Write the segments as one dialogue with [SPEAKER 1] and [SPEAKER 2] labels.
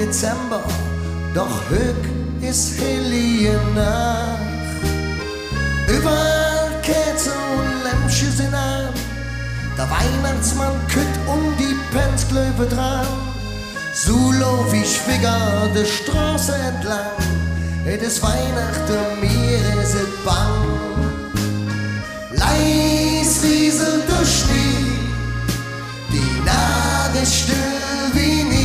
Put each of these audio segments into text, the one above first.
[SPEAKER 1] Dezember, doch höck ist hellige Nacht. Überall Kerzen und Lämpchen sind an, der Weihnachtsmann kütt die Penzglöwe dran. So lauf ich figger de Straße entlang, es Weihnachten, mir ist es bang. Leis rieselt der Schnee, die Nacht ist still wie nie.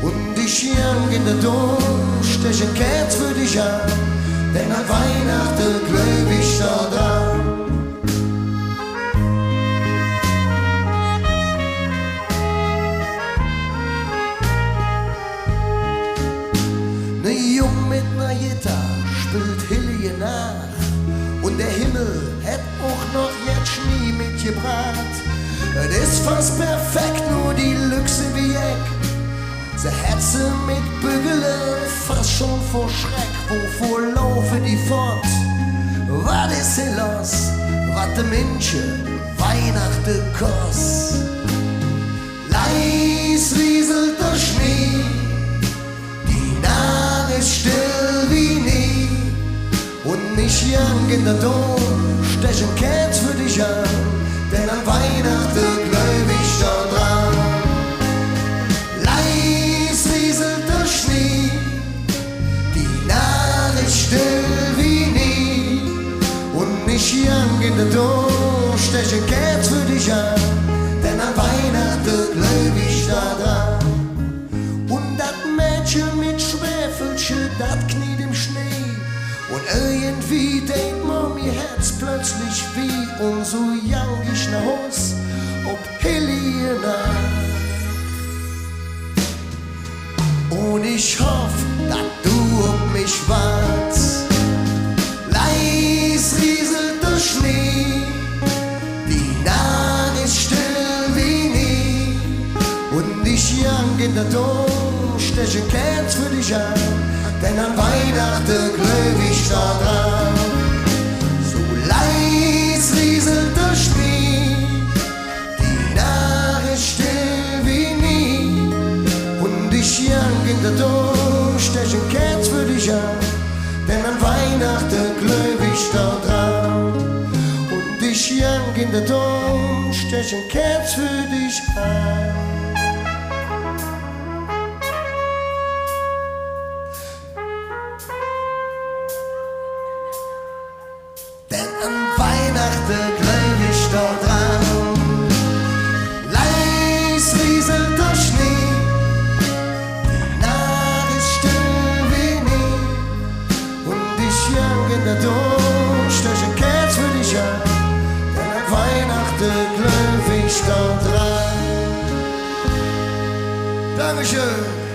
[SPEAKER 1] Und ich jang in der Dom, stech ein Kerz für dich an, denn an Weihnachten glaub ich da dran. Ne Jung mit ner Gitarre spielt Hilje nach, und der Himmel hätt auch noch jetzt Schnee mitgebracht. Es ist fast perfekt, nur die Lüchse wie Eck. Sie hetze mit Bügele fast schon vor Schreck. Wovor laufen die fort? Was ist hier los? Was de München Weihnachten kost? Leis rieselt der Schnee, die Nacht ist still wie nie. Und mich jang in der Dom, stech ein Kerz für dich an, denn an Weihnachten glaub ich da dran. Leis rieselt der Schnee, die Nacht ist still wie nie. Und mich jang in der Dom, stech ein Kerz für dich an, denn an Weihnachten glaub ich da dran. Und dat Mädchen mit Schwefelchen, dat kniet im Schnee. Und irgendwie denkt mir mein Herz plötzlich wie, und so jang ich nach Haus ob Hellige Nacht. Und ich hoff, dass du auf mich wartst. Leis rieselt der Schnee, die Nacht ist still wie nie. Und ich jang in der Dom, stech ein Kerz für dich an, denn an Weihnachten glaub ich da dran. So leis rieselt der Schnee, die Nacht ist still wie nie. Und ich jang in der Dom, stech ein Kerz für dich an, denn an Weihnachten glaub ich da dran. Und ich jang in der Dom, stech ein Kerz für dich an. Weihnachten glaub ich da dran. Leis rieselt der Schnee, die Nacht ist still wie nie. Und ich jang in der Dom, stech ein Kerz für dich an, denn an Weihnachten glaub ich da dran. Dankeschön.